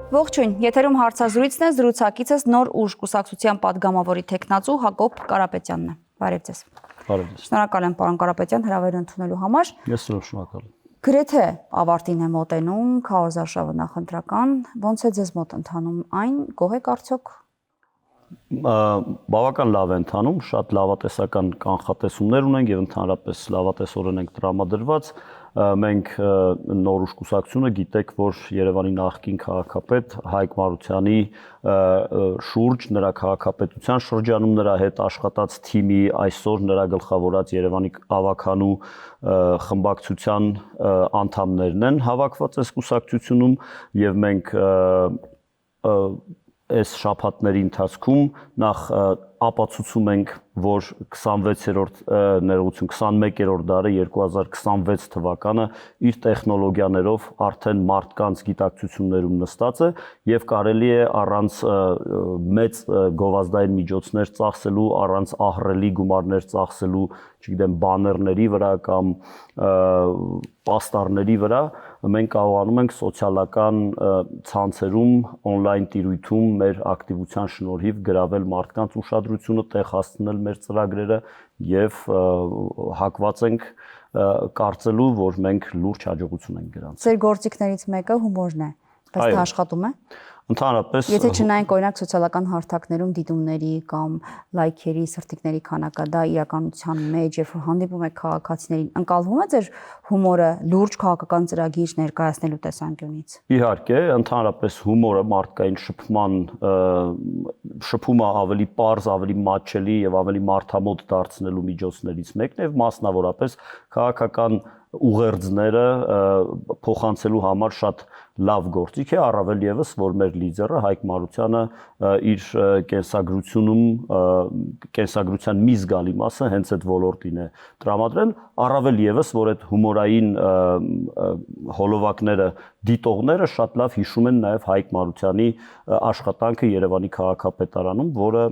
Ողջույն, եթերում հարցազրույցն է, զրուցակիցս նոր ուժ կուսակցության պատգամավորի թեկնածու Հակոբ Կարապետյանն է։ Բարև ձեզ։ Բարև ձեզ։ Շնորհակալ եմ պարոն Կարապետյան հրավերը ընդունելու համար։ Ես շնորհակալ եմ։ Գրեթե ավարտին է մոտենում քարոզարշավը նախընտրական, ոնց է ձեզ մոտ ընթանում այն, գոհ եք արդյոք։ Բավական լավ է ընթանում, շատ լավատեսական կանխատեսումներ ունենք եւ ընդհանրապես լավատեսորեն ենք տրամադրված։ Մենք նոր ուժ կուսակցությունը գիտեք, որ Երևանի նախկին քաղաքապետ Հայկ Մարությանի շուրջ նրա քաղաքապետության շրջանում նրա հետ աշխատած թիմի այսօր նրա գլխավորած Երևանի ավականու խմբակցության անդամներն են հավաքված այս կուսակցությունում եւ մենք այս շաբաթների ընթացքում նախ ապացուցում ենք, որ 26-րդ ներողություն 21-րդ դարը 2026 թվականը իր տեխնոլոգիաներով արդեն մարդկանց գիտակցություններում նստած է եւ կարելի է առանց մեծ գովազդային միջոցներ ծախսելու, առանց ահռելի գումարներ ծախսելու, չգիտեմ, բաներների վրա կամ պաստառների վրա մենք կարողանում ենք սոցիալական ցանցերում on-line տիրույթում մեր ակտիվության շնորհիվ գրավել մարդկանց ուշադրությունը, տեղ հասցնել մեր ծրագրերը եւ հակված ենք կարծելու, որ մենք լուրջ հաջողություն ենք գրանցել։ Ձեր գործիքներից մեկը հումորն է, բայց դա աշխատում է։ Ընդհանրապես Եթե չնայենք օրինակ սոցիալական հարթակներում դիտումների կամ լայքերի, սրտիկների քանակը, դա իրականության մեջ երբ հանդիպում եք քաղաքացիներին, ընկալվում է ձեր հումորը լուրջ քաղաքական ծրագիր ներկայացնելու տեսանկյունից։ Իհարկե, ընդհանրապես հումորը մարդկային շփումը ավելի պարզ, ավելի մատչելի եւ ավելի մարդամոտ դարձնելու միջոցներից մեկն է եւ մասնավորապես քաղաքական ուղերձները փոխանցելու համար շատ լավ գործիք է, առավել եւս, որ մեր լիդերը Հայկ Մարությանը իր կենսագրության մի զգալի մասը հենց այդ ոլորտին է տրամադրել, առավել եւս, որ այդ հումորային հոլովակները դիտողները շատ լավ հիշում են նաեւ Հայկ Մարությանի աշխատանքը Երևանի քաղաքապետարանում, որը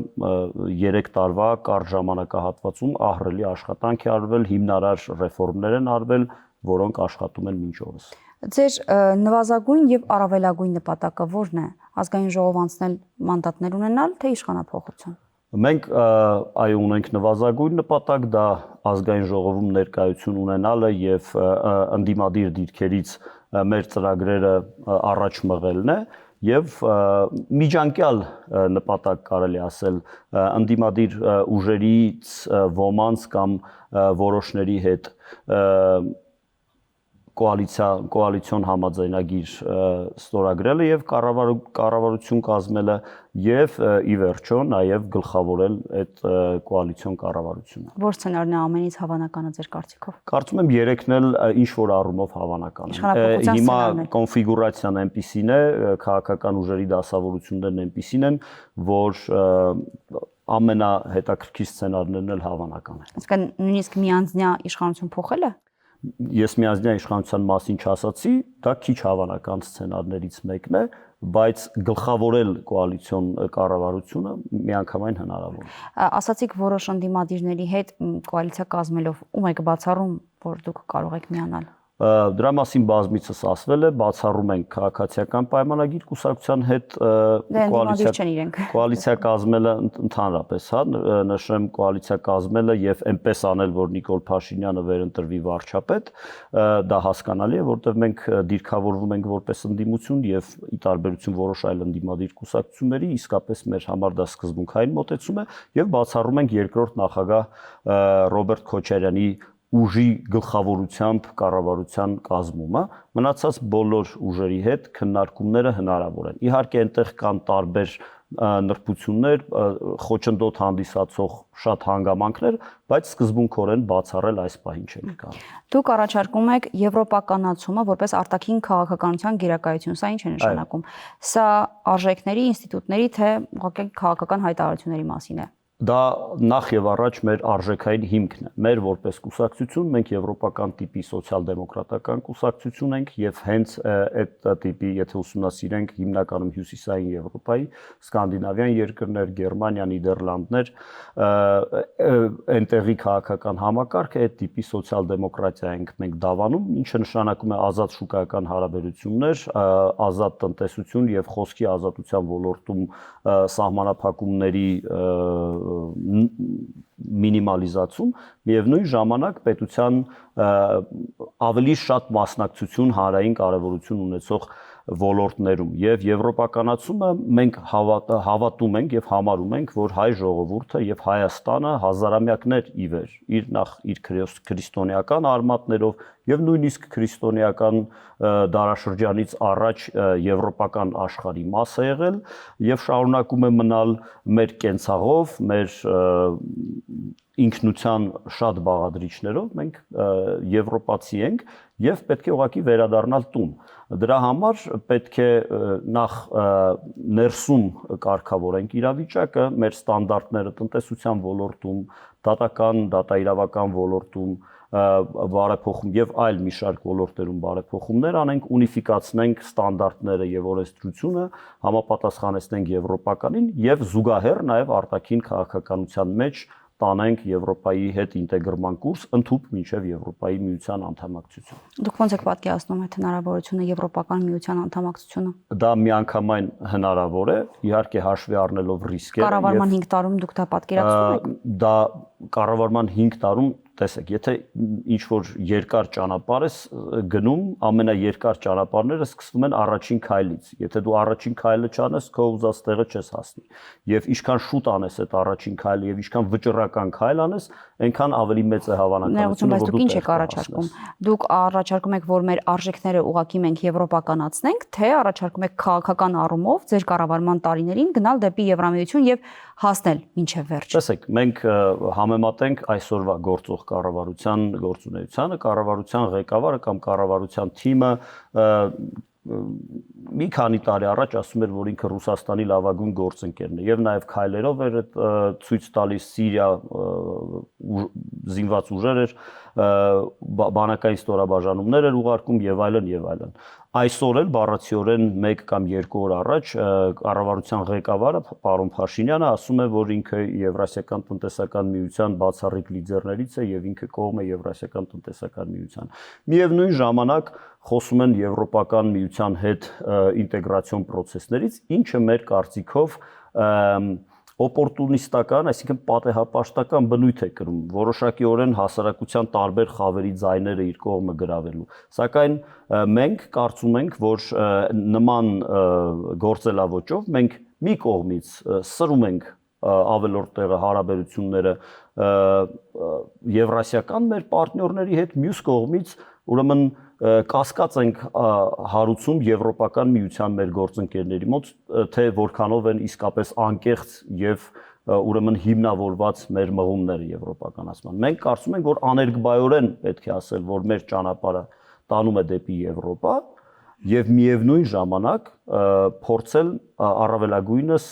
3 տարվա կարճ ժամանակահատվածում ահռելի աշխատանք է արվել, հիմնարար ռեֆորմներ են արվել, որոնք աշխատում են մինչ օրս։ Ձեր նվազագույն եւ առավելագույն նպատակը ո՞րն է։ Ազգային ժողով անցնել մանդատներ ունենալ, թե իշխանափոխություն։ Մենք այո ունենք նվազագույն նպատակ, դա ազգային ժողովում ներկայություն ունենալը եւ ընդդիմադիր դիրքերից մեր ծրագրերը առաջ մղելն է եւ միջանկյալ նպատակ կարելի ասել ընդդիմադիր ուժերից ոմանց կամ որոշների հետ կոալիցիոն համաձայնագիր ստորագրելը եւ կառավարություն կազմելը եւ ի վերջո նաեւ գլխավորել այդ կոալիցիոն կառավարությունը։ Որ սցենարն է ամենից հավանականը ձեր կարծիքով։ Կարծում եմ 3-ն էլ ինչ որ առումով հավանական են։ Հիմա կոնֆիգուրացիան այնպիսին է, քաղաքական ուժերի դասավորություններն այնպիսին են, որ ամենահետաքրքիր սցենարներն էլ հավանական են։ Իսկական նույնիսկ միանձնյա իշխանություն փոխելը։ Ես միանձնյա իշխանության մասին չասացի, դա քիչ հավանական սցենարներից մեկն է, բայց գլխավորել կոալիցիոն կառավարությունը միանգամայն հնարավոր է։ Ասացիք որոշ ընդդիմադիրների հետ կոալիցիա կազմելով ում եք բացառում, որ դուք կարող եք միանալ։ Դրա մասին բազմիցս ասվել է, բացառում ենք քաղաքացիական պայմանագիր կուսակցության հետ կոալիցիա կազմելը ընդհանրապես, հա, նշեմ կոալիցիա կազմելը եւ այնպես անել, որ Նիկոլ Փաշինյանը վերընտրվի վարչապետ, դա հասկանալի է, որտեղ մենք դիրքավորվում ենք որպես ընդդիմություն եւ ի տարբերություն որոշ այլ ընդդիմադիր կուսակցությունների, իսկապես մեր համար դա սկզբունքային մոտեցում է եւ բացառում ենք երկրորդ նախագահ Ռոբերտ Քոչարյանի ուժի գլխավորությամբ կառավարության կազմումը, մնացած բոլոր ուժերի հետ քննարկումները հնարավոր են։ Իհարկե այնտեղ կան տարբեր նրբություններ, խոչընդոտ հանդիսացող շատ հանգամանքներ, բայց սկզբունքորեն բացառել այս պահին չենք կարող։ Դուք առաջարկում եք եվրոպականացումը որպես արտաքին քաղաքականության գերակայություն, սա ինչ է նշանակում։ Սա արժեքների, ինստիտուտների թե ուղղակի քաղաքական հայտարարությունների մասին է։ Դա նախ եւ առաջ մեր արժեքային հիմքն է։ Մեր որպես կուսակցություն մենք եվրոպական տիպի սոցիալ-դեմոկրատական կուսակցություն ենք եւ հենց այդ տիպի, եթե ուսումնասիրենք հիմնականում հյուսիսային Եվրոպայի, սկանդինավյան երկրներ, Գերմանիա, Նիդերլանդներ, այնտեղի քաղաքական համակարգը այդ տիպի սոցիալ-դեմոկրատիա ենք մենք դավանում, ինչը նշանակում է ազատ շուկայական հարաբերություններ, ազատ տնտեսություն եւ խոսքի ազատության ոլորտում սահմանափակումների մինիմալիզացում, միևնույն ժամանակ պետության ավելի շատ մասնակցություն հանրային կարևորություն ունեցող ոլորտներում եւ եվրոպականացումը մենք հավատում ենք եւ համարում ենք, որ հայ ժողովուրդը եւ Հայաստանը հազարամյակներ ի վեր իր քրիստոնեական արմատներով եւ նույնիսկ քրիստոնեական դարաշրջանից առաջ եվրոպական աշխարհի մաս է եղել եւ շարունակում է մնալ մեր կենցաղով, մեր ինքնության շատ բաղադրիչներով մենք եվրոպացի ենք եւ պետք է ուղղակի վերադառնալ տուն։ Դրա համար պետք է նախ ներսում կարգավորենք իրավիճակը, մեր ստանդարտները տնտեսության ոլորտում, դատական, դատաիրավական ոլորտում բարեփոխում եւ այլ մի շարք ոլորտերում բարեփոխումներ անենք, ունիֆիկացնենք ստանդարտները եւ օրենսդրությունը, համապատասխանեցնենք եվրոպականին եւ զուգահեռ նաեւ արտաքին քաղաքականության մեջ տանենք Եվրոպայի հետ ինտեգրման կուրս, ընդհուպ մինչև Եվրոպայի միության անդամակցություն։ Դուք ոնց եք պատկերացնում այդ հնարավորությունը Եվրոպական միության անդամակցությունը։ Դա միանգամայն հնարավոր է, իհարկե հաշվի առնելով ռիսկերը։ Կառավարման 5 տարում դուք դա պատկերացնում եք։ Դա կառավարման 5 տարում, տեսեք, եթե ինչ որ երկար ճանապարհ ես գնում, ամենաերկար ճանապարհները սկսվում են առաջին քայլից։ Եթե դու առաջին քայլը չանես, քո ուզած տեղը չես հասնի։ Եվ ինչքան շուտ անես այդ առաջին քայլը եւ ինչքան վճռական քայլ անես, այնքան ավելի մեծ է հավանականությունը, որ դուք ինչ եք առաջարկում։ Դուք առաջարկում եք, որ մեր արժեքները ուղղակի մենք եվրոպականացնենք, թե առաջարկում եք քաղաքական առումով ձեր կառավարման տարիներին գնալ դեպի Եվրամիություն եւ հասնել մինչև վերջ։ Տեսեք, մենք համեմատենք այսօրվա գործող կառավարության գործունեությանը, կառավարության ղեկավարը կամ կառավարության թիմը մի քանի տարի առաջ ասում էր, որ ինքը Ռուսաստանի լավագույն գործընկերն է եւ նաեւ քայլերով էր ցույց տալիս Սիրիա զինված ուժեր էր, բանակային ստորաբաժանումներ էր ուղարկում եւ այլն եւ այլն։ Այսօր էլ բառացիորեն 1 կամ 2 օր առաջ կառավարության ղեկավարը պարոն Փաշինյանը ասում է, որ ինքը Եվրասիական տնտեսական միության բացառիկ լիդերներից է եւ ինքը կողմ է Եվրասիական տնտեսական միության։ Միևնույն ժամանակ խոսում են եվրոպական միության հետ ինտեգրացիոն process-ներից, ինչը մեր կարծիքով օպորտունիստական, այսինքն պատեհապաշտական բնույթ է կրում, որոշակիորեն հասարակության տարբեր խավերի ձայները իր կողմը գրավելու։ Սակայն մենք կարծում ենք, որ նման գործելավոճով մենք մի կողմից սրում ենք ավելորդ տեղը հարաբերությունները եվրասիական մեր պարտներների հետ, մյուս կողմից ուրեմն կասկած ենք հարուցում եվրոպական միության մեր գործընկերների մոտ, թե որքանով են իսկապես անկեղծ եւ ուրեմն հիմնավորված մեր մղումները եվրոպականացման։ Մենք կարծում ենք, որ աներկբայորեն պետք է ասել, որ մեր ճանապարհը տանում է դեպի Եվրոպա եւ միևնույն ժամանակ փորձել առավելագույնս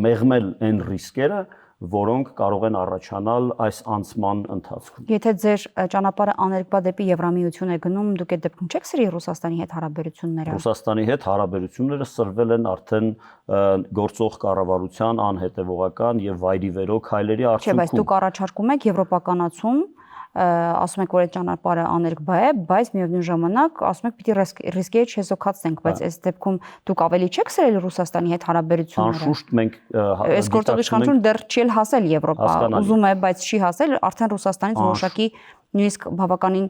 մեղմել այն ռիսկերը, որոնք կարող են առաջանալ այս անցման ընթացքում։ Եթե ձեր ճանապարհը աներկբա դեպի Եվրամիություն է գնում, դուք այդ դեպքում չեք սրի Ռուսաստանի հետ հարաբերությունները։ Ռուսաստանի հետ հարաբերությունները սրվել են արդեն գործող կառավարության անհետևողական եւ վայրիվերո քայլերի արդյունքում։ Չէ, բայց դուք առաջարկում եք եվրոպականացում, ասում եք, որ այդ ճանապարհը աներկբա է, բայց միևնույն ժամանակ ասում եք պիտի ռիսկերը չեզոքացնենք, բայց այս դեպքում դուք ավելի չեք սրել Ռուսաստանի հետ հարաբերությունները։ Անշուշտ մենք այս գործող իշխանությունը դեռ չի հասել Եվրոպա, ուզում է, բայց չի հասել, արդեն Ռուսաստանից որոշակի նույնիսկ բավականին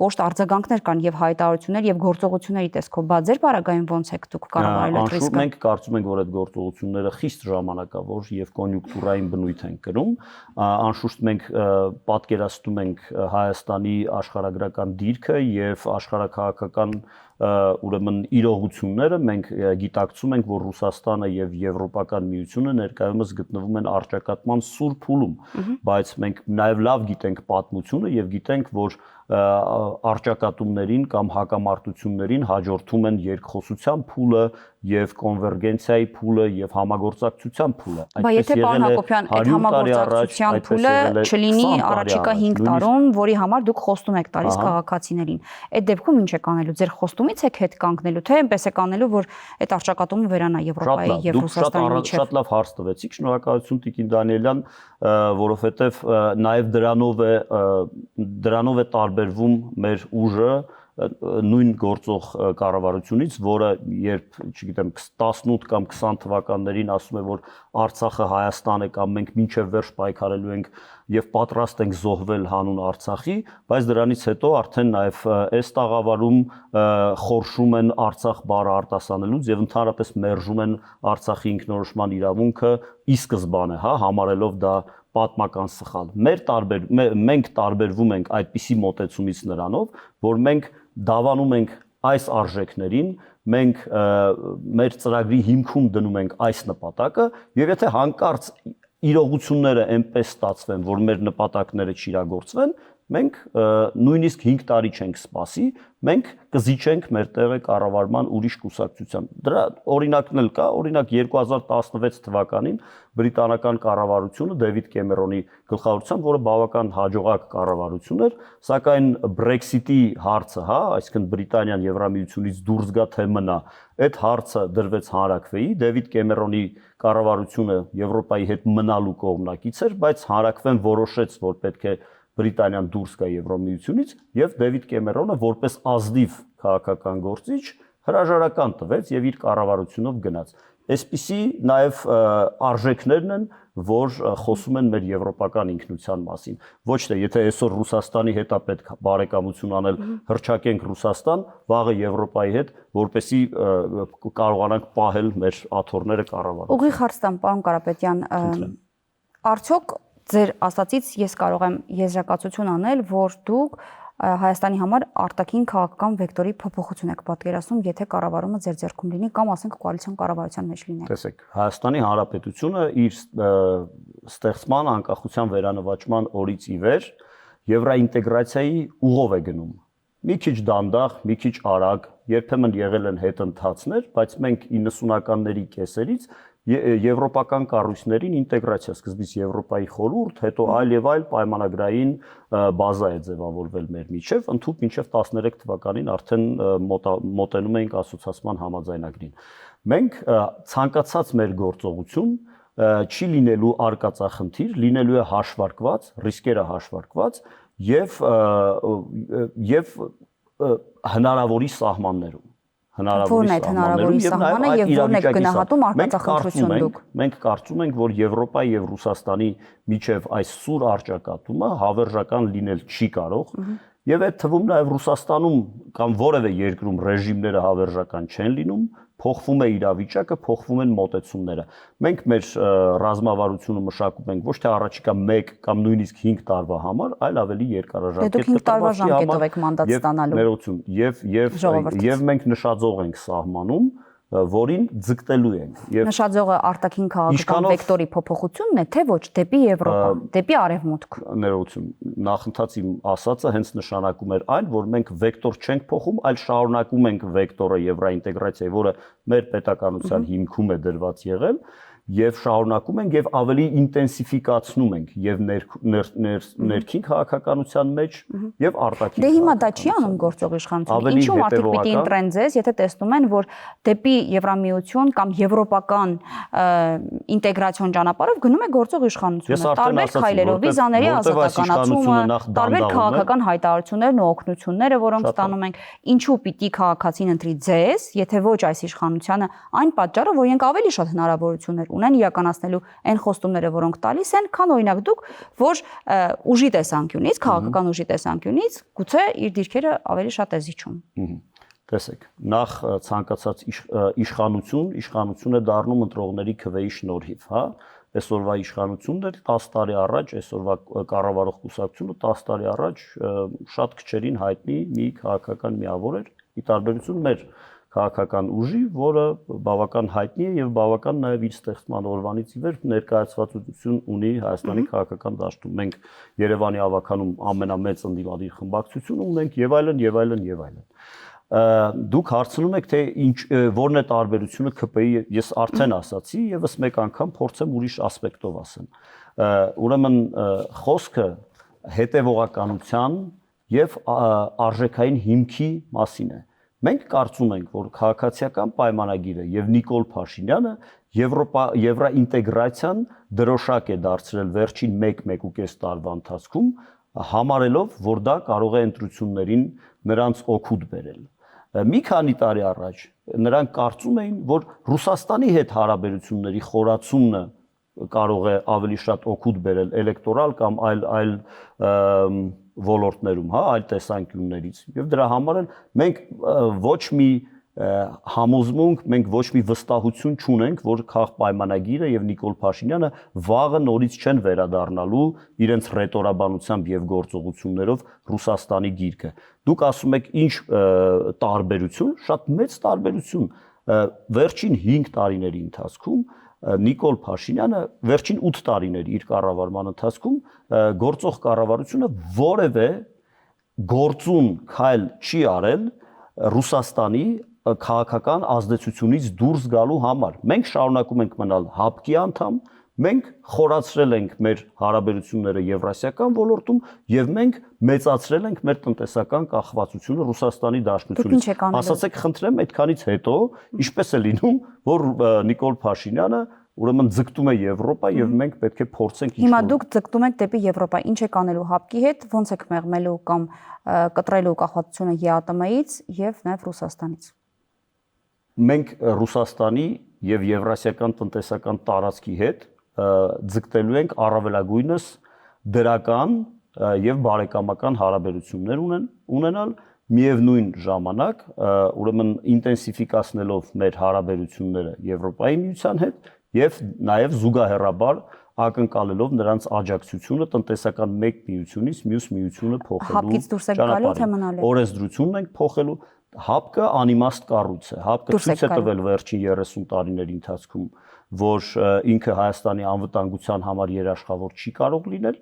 կոշտ արձագանքներ կան եւ հայտարարություններ եւ գործողությունների տեսքով, բա ձեր բարագային ոնց եք դուք կառավարել այդ ռիսկը։ Մենք կարծում ենք, որ այդ գործողությունները խիստ ժամանակավոր եւ կոնյունկտուրային բնույթ են կրում։ Անշուշտ մենք պատկերացնում ենք Հայաստանի աշխարհագրական դիրքը եւ աշխարհաքաղաքական ուրեմն իրողությունները, մենք գիտակցում ենք, որ Ռուսաստանը եւ Եվրոպական միությունը ներկայումս գտնվում են առճակատման սուր փուլում, բայց մենք նաեւ լավ գիտենք պատմությունը եւ գիտենք, որ արճակատումներին կամ հակամարտություններին հաջորդում են երկխոսության փուլը եւ կոնվերգենցիայի փուլը եւ համագործակցության փուլը։ Բայց եթե պարոն Հակոբյան, այդ համագործակցության փուլը չլինի առաջիկա 5 տարում, որի համար դուք խոստում եք տալիս քաղաքացիներին, այդ դեպքում ինչ եք անելու։ Ձեր խոստումից եք հետ կանգնելու, թե այնպես եք անելու, որ այդ արճակատումը վերանա Եվրոպայի եւ Ռուսաստանի միջեւ։ Շատ լավ հարց տվեցիք, շնորհակալություն Տիկին Դանիելյան, որովհետեւ նաեւ դրանով է տարբերվում մեր ուժը նույն գործող կառավարությունից, որը երբ, չգիտեմ, 18 կամ 20 թվականներին ասում է, որ Արցախը Հայաստան է կամ մենք մինչև վերջ պայքարելու ենք եւ պատրաստ ենք զոհվել հանուն Արցախի, բայց դրանից հետո արդեն նաեւ այս տաղավարում խորշում են Արցախ բառը արտասանելուց եւ ընդհանրապես մերժում են Արցախի ինքնորոշման իրավունքը ի սկզբանե, համարելով դա պատմական սխալ։ Մենք տարբերվում ենք այդպիսի մոտեցումից նրանով, որ մենք դավանում ենք այս արժեքներին, մենք մեր ծրագրի հիմքում դնում ենք այս նպատակը եւ եթե հանկարծ իրողությունները այնպես ստացվեն, որ մեր նպատակները չիրագործվեն, մենք նույնիսկ 5 տարի չենք սպասի, մենք կզիջենք մեր տեղը կառավարման ուրիշ կուսակցությամբ։ Դրա օրինակն էլ կա, օրինակ 2016 թվականին բրիտանական կառավարությունը Դեվիդ Կեմերոնի գլխավորությամբ, որը բավական հաջողակ կառավարություն էր, սակայն Brexit-ի հարցը, այսինքն Բրիտանիան Եվրամիությունից դուրս գա թե մնա, այդ հարցը դրվեց հանրաքվեի, Դեվիդ Կեմերոնի կառավարությունը Եվրոպայի հետ մնալու կողմնակից էր, բայց հանրաքվեն որոշեց, որ պետք է Բրիտանիան դուրս գա Եվրամիությունից եւ Դեվիդ Կեմերոնը որպես ազնիվ քաղաքական գործիչ հրաժարական տվեց եւ իր կառավարությունով գնաց։ Այսպիսի նաեւ արժեքներն են, որ խոսում են մեր եվրոպական ինքնության մասին։ Ոչ թե եթե այսօր Ռուսաստանի հետ է պետք բարեկամություն անել, հրճակենք Ռուսաստան, վաղը Եվրոպայի հետ, որպեսզի կարողանանք պահել մեր աթոռները կառավարության։ Ուղիղ հարց տամ, պարոն Կարապետյան, արդյոք ձեր ասացից ես կարող եմ եզրակացություն անել, որ դուք Հայաստանի համար արտաքին քաղաքական վեկտորի փոփոխություն եք պատկերացնում, եթե կառավարումը ձեր ձեռքում լինի կամ ասենք կոալիցիոն կառավարության մեջ լինի։ Տեսեք, Հայաստանի Հանրապետությունը իր ստեղծման անկախության վերանվաճման օրից ի վեր եվրոինտեգրացիայի ուղով է գնում։ Մի քիչ դանդաղ, մի քիչ արագ, երբեմն եղել են հետընթացներ, բայց մենք 90-ականների կեսերից եվրոպական կառույցներին ինտեգրացիա, սկզբից Եվրոպայի խորհուրդ, հետո այլ եւ այլ պայմանագրային բազա է ձևավորվել մեր միջև, ընդհանուր մինչև 13 թվականին արդեն մոտենում էինք ասոցիացման համաձայնագրին։ Մենք ցանկացած մեր գործողություն չի լինելու արկածախնդիր, լինելու է հաշվարկված, ռիսկերը հաշվարկված եւ հնարավորի սահմաններում։ Որն է հնարավորի սահմանը եւ որն է գնահատում արկածախնդրություն դուք։ Մենք կարծում ենք, որ Եվրոպայի եւ Ռուսաստանի միջև այս սուր արճակատումը հավերժական լինել չի կարող եւ այդ թվում նաեւ Ռուսաստանում կամ որևէ երկրում ռեժիմները հավերժական չեն լինում, փոխվում է իրավիճակը, փոխվում են մոտեցումները։ Մենք մեր ռազմավարությունը մշակում ենք ոչ թե առաջիկա 1 կամ նույնիսկ 5 տարվա համար, այլ ավելի երկարաժամկետ։ Դուք 5 տարվա ժամկետով եք մանդատ ստանալու։ Եվ մենք նշաձող ենք սահմանում, որին ձգտելու ենք։ Նշաձողը արտաքին քաղաքական վեկտորի փոփոխությունն է, թե ոչ դեպի Եվրոպա, դեպի արևմուտք։ Ներողություն, նախընթաց իմ ասածը հենց նշանակում էր այն, որ մենք վեկտոր չենք փոխում, այլ շարունակում ենք վեկտորը եվրոինտեգրացիայի, որը մեր պետականության հիմքում է դրված եղել, եւ շարունակում ենք եւ ավելի ինտենսիֆիկացնում ենք եւ ներքին քաղաքականության մեջ եւ արտաքին։ Դե հիմա դա չի անում գործող իշխանությունը։ Ինչու մարդիկ պիտի ընտրեն ձեզ, եթե տեսնում են, որ դեպի Եվրամիություն կամ եվրոպական ինտեգրացիոն ճանապարհով գնում է գործող իշխանությունը։ Տարբեր քայլերով վիզաների ազատականացումը, տարբեր քաղաքական հայտարարություններն ու օգնությունները, որոնք ստանում ենք, ինչու պիտի քաղաքացին ընտրի ձեզ, եթե ոչ այս իշխանությանը, այն պատճառը, որ իրենք ավելի շատ հնարավորություններ ունեն իրականացնելու այն խոստումները, որոնք տալիս են, քան օրինակ դուք, որ ուժի տեսանկյունից, քաղաքական ուժի տեսանկյունից գուցե իր դիրքերը ավելի շատ է զիջում։ Տեսեք, նախ ցանկացած իշխանություն է դառնում ընտրողների քվեի շնորհիվ, հա։ Այսօրվա իշխանությունն էր 10 տարի առաջ, այսօրվա կառավարող կուսակցությունը 10 տարի առաջ շատ քչերին հայտնի մի քաղաքական միավոր էր, ի տարբերություն մեր քաղաքական ուժի, որը բավական հայտնի է եւ բավական նաեւ իր ստեղծման օրվանից ի վեր ներկայացվածություն ունի Հայաստանի քաղաքական դաշտում։ Մենք Երևանի ավականում ամենամեծ ընդդիմադիր խմբակցությունը ունենք եւ այլն եւ այլն եւ այլն։ Դուք հարցնում եք, թե որն է տարբերությունը ԿՊ-ի, ես արդեն ասացի, եւս մեկ անգամ փորձեմ ուրիշ ասպեկտով ասեմ։ Ուրեմն խոսքը հետևողականության եւ արժեքային հիմքի մասին է։ Մենք կարծում ենք, որ քաղաքացիական պայմանագիրը եւ Նիկոլ Փաշինյանը եվրոինտեգրացիան դրոշակ է դարձրել վերջին 1-1.5 տարվա ընթացքում, համարելով, որ դա կարող է ընտրություններին նրանց օգուտ բերել։ Մի քանի տարի առաջ նրանք կարծում էին, որ Ռուսաստանի հետ հարաբերությունների խորացումն կարող է ավելի շատ օգուտ բերել էլեկտորալ կամ այլ ոլորտներում, հա, այլ տեսանկյուններից։ Եվ դրա համար էլ մենք ոչ մի համոզմունք, մենք ոչ մի վստահություն չունենք, որ քաղաքապայմանագիրը եւ Նիկոլ Փաշինյանը վաղը նորից չեն վերադառնալու իրենց ռետորաբանությամբ եւ գործողություններով Ռուսաստանի գիրկը։ Դուք ասում եք ինչ տարբերություն, շատ մեծ տարբերություն։ Վերջին 5 տարիների ընթացքում Նիկոլ Փաշինյանը վերջին 8 տարիների իր կառավարման ընթացքում գործող կառավարությունը որևէ գործուն քայլ չի արել Ռուսաստանի քաղաքական ազդեցությունից դուրս գալու համար։ Մենք շարունակում ենք մնալ ՀԱՊԿ-ի անդամ, մենք խորացրել ենք մեր հարաբերությունները եվրասիական ոլորտում եւ մենք մեծացրել ենք մեր տնտեսական կախվածությունը Ռուսաստանի Դաշնությունից։ Ասացեք, խնդրեմ, այդքանից հետո ինչպես է լինում, որ Նիկոլ Փաշինյանը ուրեմն ձգտում է Եվրոպա եւ մենք պետք է փորձենք ինչ-որ։ Հիմա դուք ձգտում եք դեպի Եվրոպա, ինչ եք անելու ՀԱՊԿ-ի հետ, ոնց եք մեղմելու կամ կտրելու կախվածությունը ԵԱՏՄ-ից եւ նաեւ Ռուսաստանից։ Մենք Ռուսաստանի եւ Եվրասիական տնտեսական տարածքի հետ ձգտելու ենք առավելագույնս դրական եւ բարեկամական հարաբերություններ ունենալ, միևնույն ժամանակ ուրեմն ինտենսիվիկացնելով մեր հարաբերությունները Եվրոպայի միության հետ եւ նաեւ զուգահեռաբար ակնկալելով նրանց աջակցությունը տնտեսական մեկ միությունից մյուս միությունը փոխելու ՀԱՊԿ-ից դուրս եք գալու թե մնալու։ Օրենսդրությունն ենք փոխելու։ ՀԱՊԿ-ը անիմաստ կառույց է։ ՀԱՊԿ-ը ցույց է տվել վերջին 30 տարիների ընթացքում, որ ինքը Հայաստանի անվտանգության համար երաշխավոր չի կարող լինել,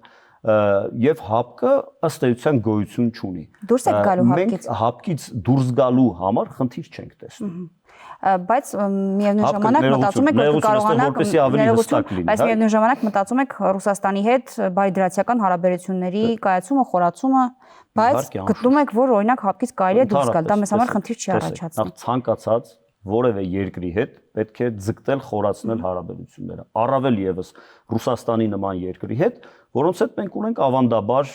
եւ ՀԱՊԿ-ը ըստ էության գոյություն չունի։ Դուրս եք գալու ՀԱՊԿ-ից։ Մենք ՀԱՊԿ-ից դուրս գալու համար խնդիր չենք տեսնում։ Բայց միևնույն ժամանակ մտածում եք, որ կկարողանաք բայց միևնույն ժամանակ մտածում եք Ռուսաստանի հետ բայդրացիական հարաբերությունների կայացումը, խորացումը, բայց գտնում եք, որ օրինակ ՀԱՊԿ-ից կարելի է դուրս գալ, դա մեզ համար խնդիր չի առաջացնում։ Նախ ցանկացած որևէ երկրի հետ պետք է ձգտել խորացնել հարաբերությունները։ Առավել եւս Ռուսաստանի նման երկրի հետ, որոնց հետ մենք ունենք ավանդաբար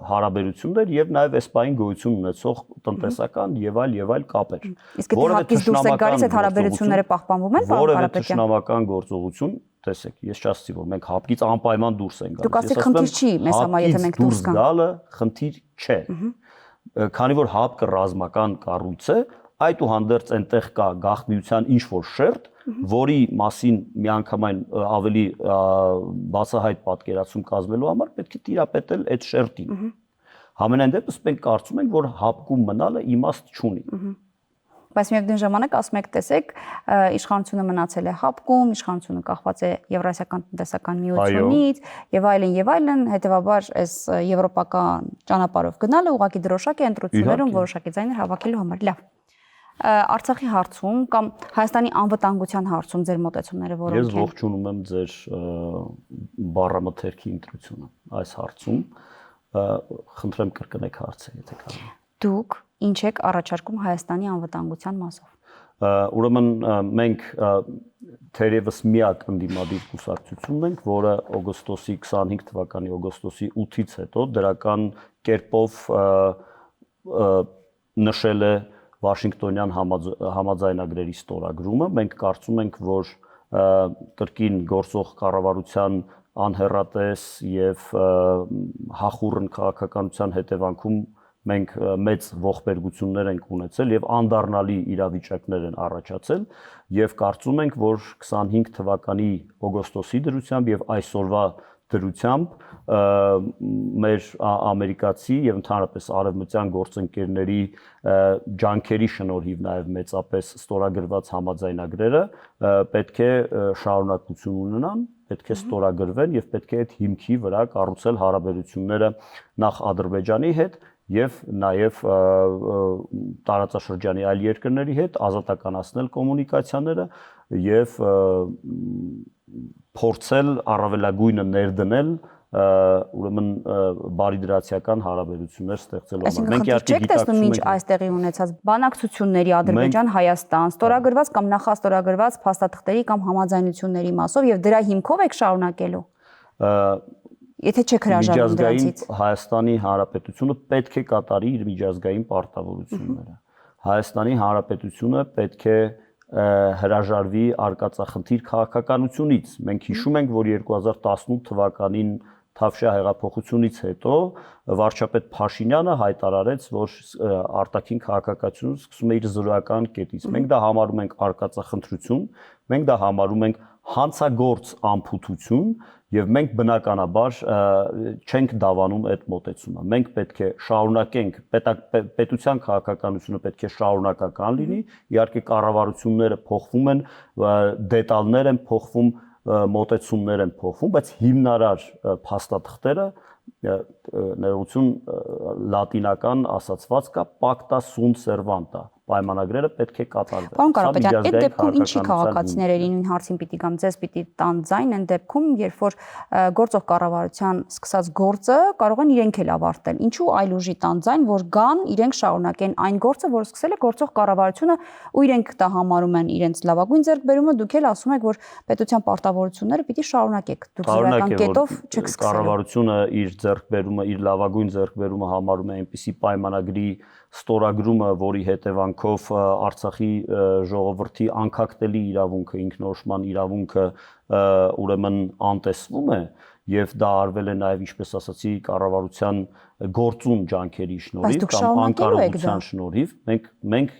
հարաբերություններ եւ նաեւ էսպային գոյություն ունեցող տնտեսական եւ այլ կապեր։ Իսկ եթե ՀԱՊԿ-ից դուրս եք գալիս, այդ հարաբերությունները պահպանվում են, որևէ թշնամական գործողություն, տեսեք, ես չասացի, որ մենք ՀԱՊԿ-ից անպայման դուրս ենք գալիս։ Դուք ասեք խնդիր չի մեզ համար, եթե մենք դուրս գանք։ Գալը խնդիր չէ։ Քանի որ ՀԱՊԿ-ը ռազմական կառույց է, այդուհանդերձ այնտեղ կա գաղտնիության ինչ որ շերտ, որի մասին միանգամայն ավելի բացահայտ պատկերացում կազմելու համար պետք է տիրապետել այդ շերտին։ Համենայն դեպս մենք կարծում ենք, որ ՀԱՊԿ-ում մնալը իմաստ չունի։ Բայց միևնույն ժամանակ ասում եք, տեսեք, իշխանությունը մնացել է ՀԱՊԿ-ում, իշխանությունը կախված է Եվրասիական տնտեսական միությունից եւ այլն, հետեւաբար այս եվրոպական ճանապարհով գնալը ուղղակի դրոշակ է ընտրություններում որոշակի ձայներ հավաքելու համար։ Լավ։ Արցախի հարցում կամ Հայաստանի անվտանգության հարցում ձեր մոտեցումները որոնք են։ Ես ողջունում եմ ձեր բառամթերքի ընտրությունը այս հարցում։ Խնդրեմ կրկնեք հարցը, եթե կարելի։ Դուք ինչ եք առաջարկում Հայաստանի անվտանգության մասով։ Ուրեմն մենք թերևս միակ ընդդիմադիր կուսակցությունն ենք, որը օգոստոսի 25 թվականի օգոստոսի 8-ից հետո դրական կերպով նշել է Վաշինգտոնյան համաձայնագրերի ստորագրումը։ Մենք կարծում ենք, որ կրկին գործող կառավարության անհեռատես եւ հախուռն քաղաքականության հետևանքում մենք մեծ ողբերգություններ ենք ունեցել եւ անդառնալի իրավիճակներ են առաջացել եւ կարծում ենք, որ 25 թվականի օգոստոսի դրությամբ եւ այսօրվա դրությամբ մեր ամերիկացի եւ ընդհանրապես արևմտյան գործընկերների ջանքերի շնորհիվ նաեւ մեծապես ստորագրված համաձայնագրերը պետք է շարունակություն ունենան, պետք է ստորագրվեն եւ պետք է այդ հիմքի վրա կառուցել հարաբերությունները նախ Ադրբեջանի հետ եւ նաեւ տարածաշրջանի այլ երկրների հետ ազատականացնել կոմունիկացիաները եւ փորձել առավելագույնը ներդնել ուրեմն բարիդրացիական հարաբերություններ ստեղծելու համար։ Մենք իհարկե գիտակցում ենք այստեղի ունեցած բանակցությունների Ադրբեջան-Հայաստան ստորագրված կամ նախաստորագրված փաստաթղթերի կամ համաձայնությունների մասով եւ դրա հիմքով եք շարունակելու։ Եթե չեք հրաժարվում դրանցից։ Հայաստանի Հանրապետությունը պետք է կատարի իր միջազգային պարտավորությունները։ Հայաստանի Հանրապետությունը պետք է հրաժարվի արկածախնդիր քաղաքականությունից։ Մենք հիշում ենք, որ 2018 թվականին Թավշյա հեղափոխությունից հետո վարչապետ Փաշինյանը հայտարարեց, որ արտաքին քաղաքականությունը սկսում է իր զրոյական կետից։ Մենք դա համարում ենք արկածախնդրություն, մենք դա համարում ենք հանցագործ անփութություն եւ մենք բնականաբար չենք դավանում այդ մոտեցումը։ Մենք պետք է շարունակենք պետության քաղաքականությունը պետք է շարունակական լինի, իհարկե կառավարությունները փոխվում են, դետալներ են փոխվում, մոտեցումներ են փոխվում, բայց հիմնարար փաստաթղթերը ներողություն լատինական ասացված կա pacta sunt servanda պայմանագրերը պետք է կատարվեն։ Պարոն Կարապետյան, այդ դեպքում ինչի քաղաքացիների նույն հարցին պիտի կամ ձեզ պիտի տան ձայն այն դեպքում, երբ որ գործող կառավարության սկսած գործը կարող են իրենք էլ ավարտել։ Ինչու այլ ուժի տան ձայն, որ գան իրենք շարունակեն այն գործը, որը սկսել է գործող կառավարությունը, ու իրենք դա համարում են իրենց լավագույն ձեռքբերումը, դուք էլ ասում եք, որ պետության պարտավորությունները պիտի շարունակեք։ Դուք զրոյական կետով չեք սկսել։ Կառավարությունը իր ձեռքբերումը, իր լավագույն ձեռքբերումը համարում է այնպիսի պայմանագրի ստորագրումը, որի հետևանքով Արցախի ժողովրդի անկախտելի իրավունքը, ինքնորոշման իրավունքը ուրեմն անտեսվում է եւ դա արվել է նաեւ ինչպես ասացի կառավարության գործուն ջանքերի շնորհիվ կամ անկարողության շնորհիվ մենք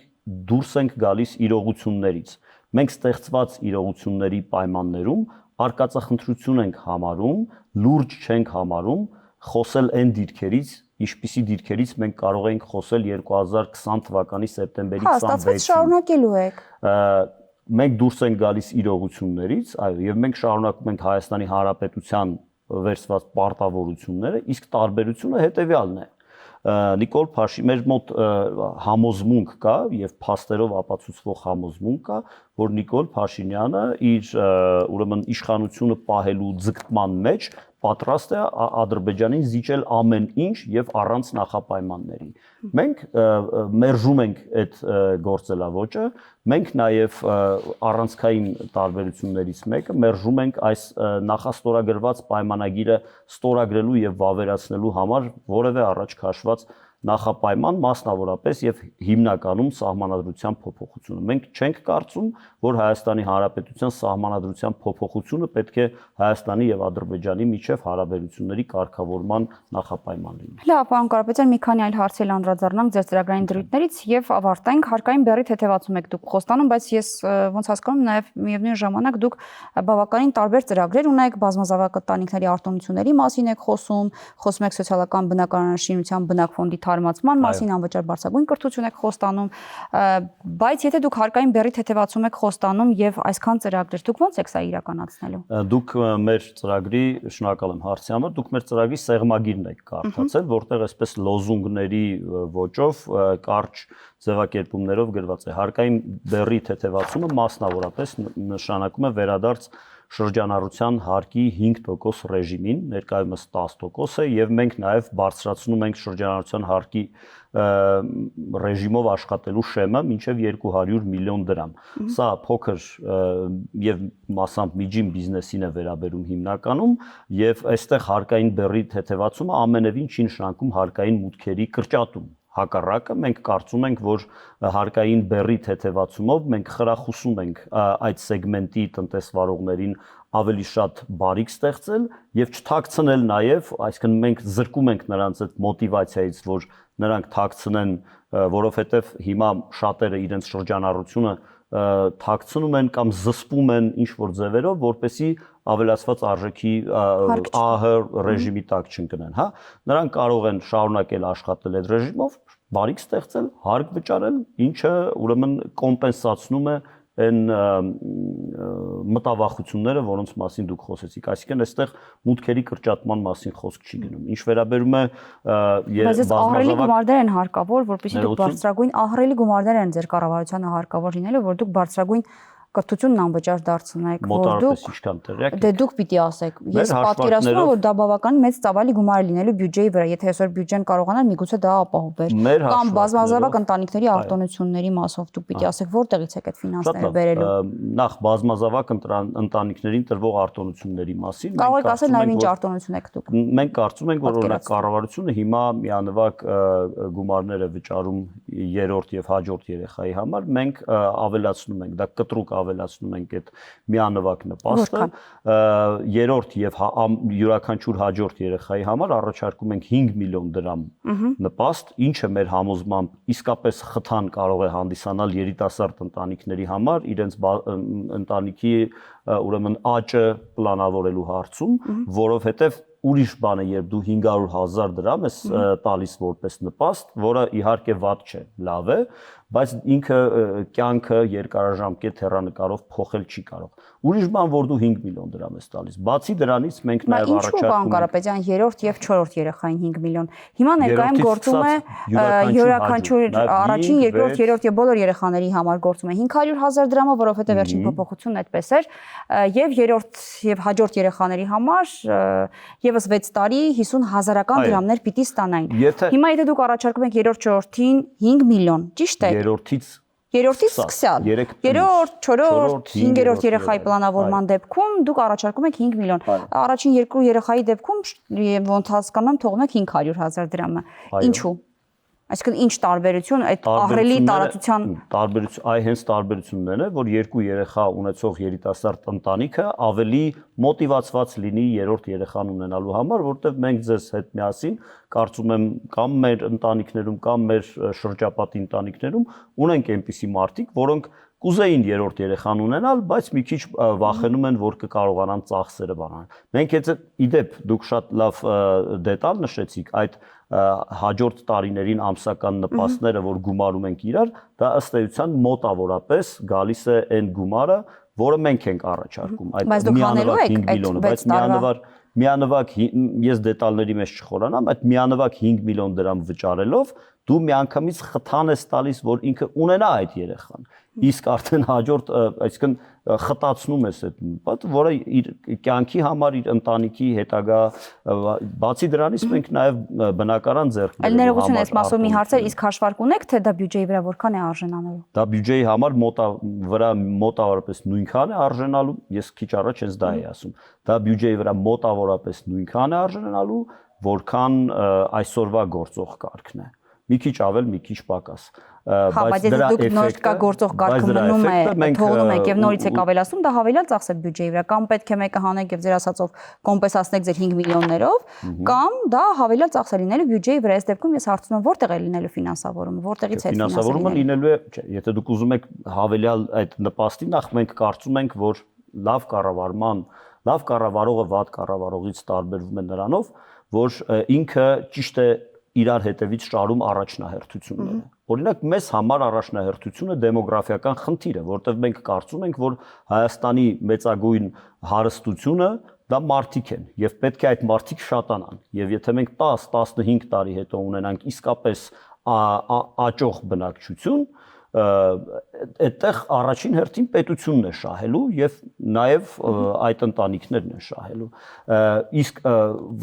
դուրս ենք գալիս իրողություններից։ Մենք ստեղծված իրողությունների պայմաններում արկածախնդրություն ենք համարում, լուրջ չենք համարում խոսել այն դիրքերից, ինչպիսի դիրքերից մենք կարող ենք խոսել 2020 թվականի սեպտեմբերի 26-ին։ Հա, ստացվեց շարունակելու եք։ Մենք դուրս ենք գալիս իրողություններից, այո, եւ մենք շարունակում ենք Հայաստանի Հանրապետության վերցված պարտավորությունները, իսկ տարբերությունը հետեւյալն է։ Նիկոլ Փաշինյանը մեր մոտ համոզմունք կա եւ փաստերով ապացուցվող համոզմունք կա, որ Նիկոլ Փաշինյանը իր ուրեմն իշխանությունը պահելու ձգտման մեջ պատրաստ է Ադրբեջանին զիջել ամեն ինչ եւ առանց նախապայմանների։ Մենք մերժում ենք այդ գործելավոճը, մենք նաեւ առանցքային տարբերություններից մեկը մերժում ենք այս նախաստորագրված պայմանագիրը ստորագրելու եւ վավերացնելու համար որևէ առաջ քաշված նախապայման, մասնավորապես եւ հիմնականում սահմանադրության փոփոխությունը։ Մենք չենք կարծում, որ Հայաստանի Հանրապետության սահմանադրության փոփոխությունը պետք է Հայաստանի եւ Ադրբեջանի միջև հարաբերությունների կարգավորման նախապայման լինի։ Լավ, պարոն Կարապետյան, մի քանի այլ հարցեր անդրադառնանք ձեր ծրագրային դրույթներից եւ ավարտենք հարկային բեռի թեթևացում եք դուք խոստանում, բայց ես ոնց հասկանում նաեւ միևնույն ժամանակ դուք բավականին տարբեր ծրագրեր ունեք, բազմազավակ տանիքների արտոնությունների մասին եք խոսում եք սոցիալական բնակարանաշինության բնակ ֆոնդի թարմացման մասին, անվճար բարձրագույն կրթություն եք խոստանում, բայց եթե դուք հարկային բեռի թեթևացում եք խոստանում եւ այսքան ծրագրեր, դուք ո՞նց եք սա իրականացնելու։ Դուք մեր ծրագրի, շնորհակալ եմ հարցի համար, դուք մեր ծրագրի սեղմագիրն եք կարդացել, որտեղ այսպես լոզունգների ոճով կարճ ձևակերպումներով գրված է հարկային բեռի թեթևացումը մասնավորապես նշանակում է վերադարձ շրջանառության հարկի 5% ռեժիմին, ներկայումս 10% է եւ մենք նաեւ բարձրացնում ենք շրջանառության հարկի ռեժիմով աշխատելու շեմը մինչև 200 միլիոն դրամ։ Սա փոքր եւ մասամբ միջին բիզնեսին է վերաբերում հիմնականում եւ այստեղ հարկային բեռի թեթևացումը ամենևին չի նշանակում հարկային մուտքերի կրճատում։ Հակառակը մենք կարծում ենք, որ հարկային բեռի թեթևացումով մենք խրախուսում ենք այդ սեգմենտի տնտեսվարողներին ավելի շատ բարիք ստեղծել եւ չթաքցնել նաեւ, այսինքն մենք զրկում ենք նրանց այդ մոտիվացիայից, որ նրանք թաքցնեն, որովհետեւ հիմա շատերը իրենց շրջանառությունը թաքցնում են կամ զսպում են ինչ որ ձևերով, որպեսզի ավելացված արժեքի ԱՀ ռեժիմի տակ չընկնեն, հա։ Նրանք կարող են շարունակել աշխատել այդ ռեժիմով, բարիք ստեղծել, հարկ վճարել, ինչը ուրեմն կոմպենսացնում է այն մտավախությունները, որոնց մասին դուք խոսեցիք, այսինքն այստեղ մուտքերի կրճատման մասին խոսք չի գնում։ Ինչ վերաբերում է ահռելի գումարներ են հարկավոր, որպեսզի դուք բարձրագույն ահռելի գումարներ են ձեր կառավարությանը հարկավոր լինելու, որ դուք բարձրագույն կրթությունն անվճար դարձնեք, որ դուք պիտի ասեք։ Ես պատկերացնում եմ, որ դա բավական մեծ ծավալի գումար է լինելու բյուջեի վրա, եթե այսօր բյուջեն կարողանար միգուցե դա ապահովել։ Կամ բազմազավակ ընտանիքների արտոնությունների մասով դուք պիտի ասեք, որտեղից եք այդ ֆինանսները բերելու։ Նախ բազմազավակ ընտանիքներին տրվող արտոնությունների մասին կարող եք ասել նաև ինչ արտոնություն եք դուք։ Մենք կարծում ենք, որ օրինակ կառավարությունը հիմա միանվագ գումարներ է վճարում երրորդ եւ հաջորդ երեխայի համար, մենք ավելացնում ենք, դա կտրուկ ավելացնում ենք այդ միանվագ նպաստը, երրորդ եւ յուրաքանչյուր հաջորդ երեխայի համար առաջարկում ենք 5 միլիոն դրամ նպաստ, ինչը մեր համոզմամբ իսկապես խթան կարող է հանդիսանալ երիտասարդ ընտանիքների համար իրենց ընտանիքի ուրեմն աճը պլանավորելու հարցում, որովհետեւ ուրիշ բան է, երբ դու 500,000 դրամ ես տալիս որպես նպաստ, որը իհարկե վատ չէ, լավ է, բայց ինքը կյանքը երկարաժամկետ հեռանկարով փոխել չի կարող։ Ուրիշ բան, որ դու 5 միլիոն դրամ ես տալիս։ Բացի դրանից մենք նաև առաջարկում ենք։ Ինչու պարոն Կարապետյան, երրորդ եւ չորրորդ երեխային 5 միլիոն։ Հիմա ներկայում գործում է յուրաքանչյուր առաջին, երկրորդ, երրորդ եւ բոլոր երեխաների համար գործում է 500,000 դրամը, որովհետեւ վերջին փոփոխությունն այդպես էր, եւ երրորդ եւ հաջորդ երեխաների համար եւս 6 տարի 50,000-ական դրամներ պիտի ստանային։ Հիմա եթե դուք առաջարկում եք երրորդ, չորրորդին 5 միլիոն, ճիշտ է։ Երրորդից սկսյալ։ Երրորդ, չորրորդ, 5-րդ երեխայի պլանավորման դեպքում դուք առաջարկում եք 5 միլիոն։ Առաջին երկու երեխայի դեպքում ոնց հասկանում եմ թողնում եք 500,000 դրամը։ Ինչու՞։ Այսինքն ինչ տարբերություն այդ ահռելի տարածության հենց տարբերությունն է, որ երկու երեխա ունեցող երիտասարդ ընտանիքը ավելի մոտիվացված լինի երրորդ երեխան ունենալու համար, որտեղ մենք ձեզ հետ միասին կարծում եմ կամ մեր ընտանիքներում կամ մեր շրջապատի ընտանիքներում ունենք այնպիսի մարդիկ, որոնք կուզեին երրորդ երեխան ունենալ, բայց մի քիչ վախենում են, որ կկարողանան ծախսերը բանալ։ Մենք եթե իդեպ դուք շատ լավ դետալ նշեցիք, այդ հաջորդ տարիներին ամսական նպաստները, որ գումարում ենք իրար, դա ըստ էության մոտավորապես գալիս է այն գումարը, որը մենք ենք առաջարկում, այդ միանվագ 5 միլիոնը, բայց միանվագ ես դետալների մեջ չխորանամ, այդ միանվագ 5 միլիոն դրամ վճարելով դու միանգամից խթան ես տալիս, որ ինքը ունենա այդ երեխան։ Իսկ արդեն հաջորդ, այսինքն խտացնում ես այդ նպատը, որը իր կյանքի համար, իր ընտանիքի հետագա, բացի դրանից մենք նաև բնակարան ձեռք բերելու համար։ Ներողություն, ես մասով մի հարց էր, իսկ հաշվարկ ունեք, թե դա բյուջեի վրա որքան է արժանանալու։ Դա բյուջեի համար մոտավորապես նույնքան է արժանալու, ես քիչ առաջ ես դա էի ասում։ Դա բյուջեի վրա մոտավորապես նույնքան է արժանալու, որքան այսօրվա գործող կարգն է։ Մի քիչ ավել, մի քիչ պակաս։ Բայց դրա էֆեկտը նոր կա գործող կարգը մնում է, թողնում եք եւ նորից եք ավելացում, դա հավելյալ ծախս է բյուջեի վրա, կամ պետք է մեկը հանեք եւ ձեր ասածով կոմպենսացնեք ձեր 5 միլիոններով, կամ դա հավելյալ ծախս է լինելու բյուջեի վրա։ Այս դեպքում ես հարցնում եմ, որտեղ է լինելու ֆինանսավորումը, որտեղից է ֆինանսավորումը լինելու է, եթե դուք ուզում եք հավելյալ այդ նպաստի, նախ մենք կարծում ենք, որ լավ կառավարողը վատ կառավարողից տարբերվում է նրանով, որ ինքը ճիշտ է իրար հետևից շարում առաջնահերթությունները։ Օրինակ մեզ համար առաջնահերթությունը դեմոգրաֆիական խնդիր է, որտեղ մենք կարծում ենք, որ Հայաստանի մեծագույն հարստությունը դա մարդիկ են եւ պետք է այդ մարդիկ շատանան։ Եվ եթե մենք 10-15 տարի հետո ունենանք իսկապես աճող բնակչություն, այդտեղ առաջին հերթին պետությունն է շահելու եւ նաեւ այդ ընտանիքներն են շահելու։ Իսկ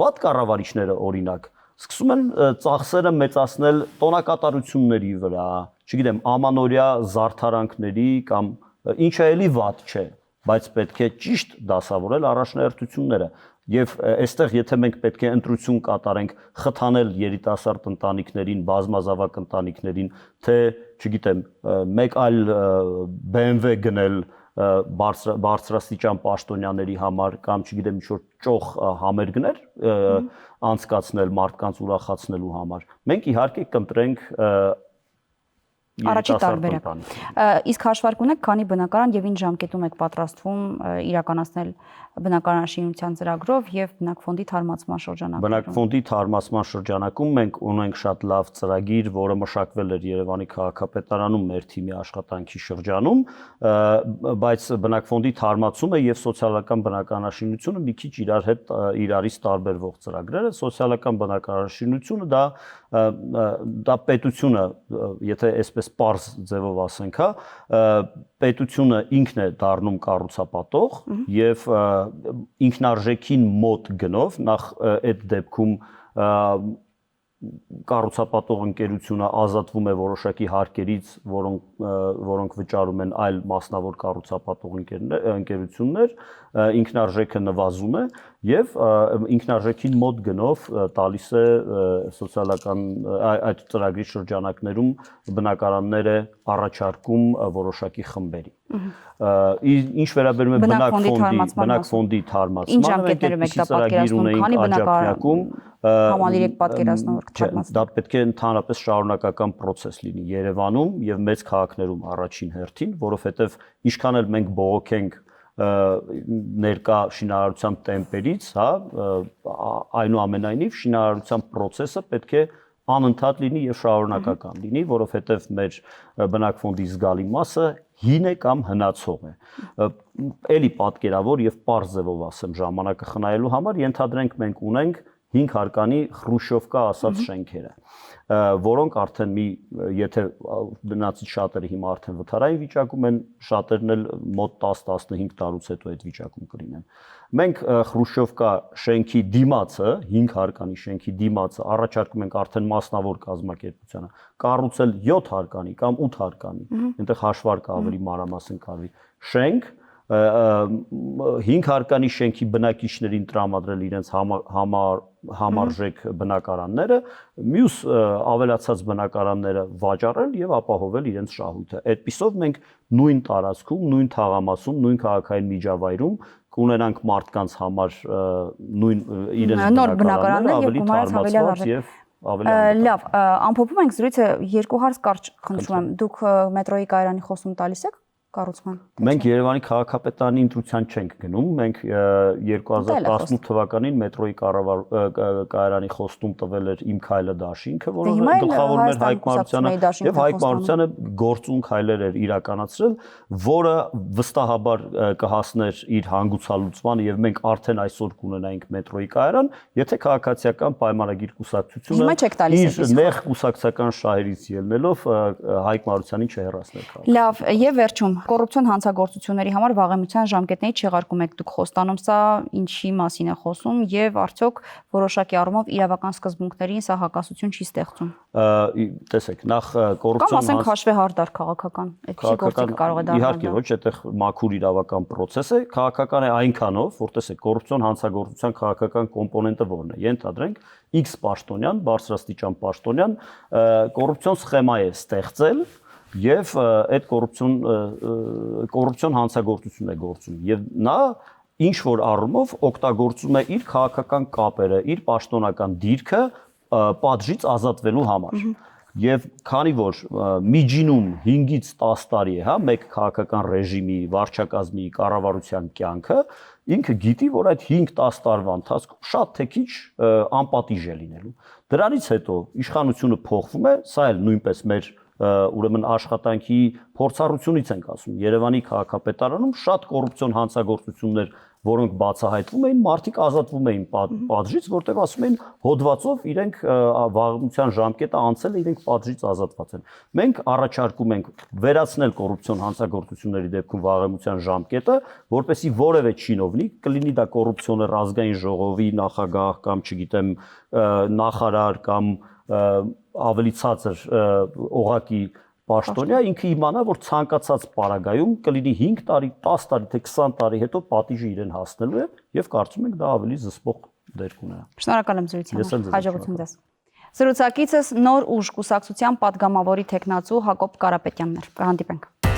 վատ կառավարիչները օրինակ սկսում են ծախսերը մեծացնել տոնակատարությունների վրա, չգիտեմ, ամանորյա զարդարանքների կամ ինչը էլի վատ չէ, բայց պետք է ճիշտ դասավորել առաջնահերթությունները։ Եվ այստեղ եթե մենք պետք է ընտրություն կատարենք խթանել երիտասարդ ընտանիքներին, բազմազավակ ընտանիքներին, թե, չգիտեմ, մեկ այլ BMW գնել բարձրաստիճան պաշտոնյաների համար կամ չգիտեմ ինչ-որ ճոխ համերգներ անցկացնել մարդկանց ուրախացնելու համար, մենք իհարկե կընտրենք Առաջի տարբերակ։ Իսկ հաշվարկ ունեք, քանի բնակարան եւ ինչ ժամկետում եք պատրաստվում իրականացնել բնակարանաշինության ծրագրով եւ բնակֆոնդի թարմացման շրջանակում։ Բնակֆոնդի թարմացման շրջանակում մենք ունենք շատ լավ ծրագիր, որը մշակվել էր Երևանի քաղաքապետարանում մեր թիմի աշխատանքի շրջանում, բայց բնակֆոնդի թարմացումը եւ սոցիալական բնակարանաշինությունը մի քիչ իրարից տարբերվող ծրագրեր են։ Սոցիալական բնակարանաշինությունը դա պետությունը, եթե այսպես պարզ ձևով ասենք, պետությունը ինքն է դառնում կառուցապատող եւ ինքնարժեքին մոտ գնով նախ այդ դեպքում կառուցապատող ընկերությունը ազատվում է որոշակի հարկերից, որոնք վճարում են այլ մասնավոր կառուցապատող ընկերություններ, ինքնարժեքը նվազում է եւ ինքնարժեքին մոտ գնով տալիս է սոցիալական այդ ծրագրի շրջանակներում բնակարաններ է առաջարկում որոշակի խմբերի։ Ինչ վերաբերում է բնակֆոնդի թարմացմանը, մենք այդպիսի ծրագիր ունեինք Աջափնյակում, համալիր եք պատկերացնում, որ կթարմացնի։ Դա պետք է ընդհանրապես շարունակական process լինի Երևանում եւ մեծ քաղաքներում առաջին հերթին, որովհետեւ ինչքան էլ մենք բողոքենք ներկա շինարարության տեմպերից, հա, այնուամենայնիվ շինարարության process-ը պետք է անընդհատ լինի եւ շարունակական լինի, որովհետեւ մեր բնակֆոնդի զգալի մասը հին է կամ հնացող է։ Էլի պատկերավոր եւ պարզ ձևով ասեմ ժամանակը խնայելու համար ենթադրենք մենք ունենք 5 հարկանի Խրուշովկա ասած շենքերը, որոնք արդեն եթե դրանցից շատերը հիմա արդեն վթարային վիճակում են, շատերն էլ մոտ 10-15 տարուց հետո այդ վիճակում կլինեն։ Մենք Խրուշովկա շենքի դիմացը, 5 հարկանի շենքի դիմացը առաջարկում ենք արդեն մասնավոր կազմակերպությանը կառուցել 7 հարկանի կամ 8 հարկանի, այնտեղ հաշվարկը ավելի մանրամասն կարվի շենք, 5 հարկանի շենքի բնակիչներին տրամադրել իրենց համարժեք բնակարանները, մյուս ավելացած բնակարանները վաճառել եւ ապահովել իրենց շահույթը։ Այդպիսով մենք նույն տարածքում, նույն թաղամասում, նույն քաղաքային միջավայրում կունենանք մարդկանց համար նույն իրենց բնակարանները ավելի թարմացված եւ ավելի լավ, ամփոփում ենք զրույցը, երկու հարց կարճ խնդրում եմ։ Դուք մետրոյի կայարանի խոսում տալիս եք կառուցման։ Մենք Երևանի քաղաքապետարանի ընտրության չենք գնում, մենք 2018 թվականին մետրոյի կայարանի խոստում տվել էր Իմ քայլը դաշինքը, որը գլխավորում էր Հայկ Մարությանը, եւ Հայկ Մարությանը գործուն քայլեր էր իրականացրել, որը վստահաբար կհասներ իր հանգուցալուծմանը եւ մենք արդեն այսօր կունենայինք մետրոյի կայարան, եթե քաղաքացիական պայմանագիր կուսակցությունը իր նեղ կուսակցական շահերից ելնելով Հայկ Մարությանին չհեռացներ։ Լավ, եւ վերջում կոռուպցիոն հանցագործությունների համար վաղեմիության ժամկետներից չեղարկում եք դուք խոստանում, սա ինչի մասին է խոսում եւ արդյոք որոշակի առումով իրավական սկզբունքներին սա հակասություն չի ստեղծում։ Տեսեք, նախ կոռուպցիոն կամ ասենք հաշվեհարդար քաղաքական, այդպիսի գործիք կարող է դառնալ։ Իհարկե ոչ, այդտեղ մաքուր իրավական process է, քաղաքական է այնքանով, որ տեսեք, կոռուպցիոն հանցագործության քաղաքական կոմպոնենտը որն է։ Ենթադրենք X պաշտոնյան, բարձրաստիճան պաշտոնյան կոռուպցիոն սխեմա է ստեղծել եւ այդ կոռուպցիոն հանցագործություն է գործում եւ նա ինչ որ առումով օգտագործում է իր քաղաքական կապերը, իր պաշտոնական դիրքը պատժից ազատվելու համար։ Եվ քանի որ միջինում 5-ից 10 տարի է, հա, մեկ քաղաքական ռեժիմի, վարչակազմի, կառավարության կյանքը, ինքը գիտի, որ այդ 5-10 տարվա ընթացքում շատ թե քիչ անպատիժ է լինելու։ Դրանից հետո իշխանությունը փոխվում է, սա էլ նույնպես մեր ուրեմն աշխատանքի փորձառությունից ենք ասում։ Երևանի քաղաքապետարանում շատ կոռուպցիոն հանցագործություններ, որոնք բացահայտվում էին, մարդիկ ազատվում էին պատժից, որտեղ ասում էին հոդվածով իրենք վաղեմիության ժամկետը անցել է, իրենք պատժից ազատված են։ Մենք առաջարկում ենք վերացնել կոռուպցիոն հանցագործությունների դեպքում վաղեմիության ժամկետը, որպեսզի որևէ չինովնիկ, կլինի դա կոռուպցիոներ ազգային ժողովի նախագահ կամ չգիտեմ նախարար կամ ավելի ցածր օղակի պաշտոնյա ինքը իմանա, որ ցանկացած պարագայում կլինի 5 տարի, 10 տարի, թե 20 տարի հետո պատիժը իրեն հասնելու է եւ կարծում ենք դա ավելի զսպող դեր կունենա։ Շնորհակալ եմ զրույցի համար։ Հաջողություն ձեզ։ Զրուցակիցս Նոր ուժ կուսակցության падգամավորի տեխնացու Հակոբ Կարապետյանն էր։ Կհանդիպենք։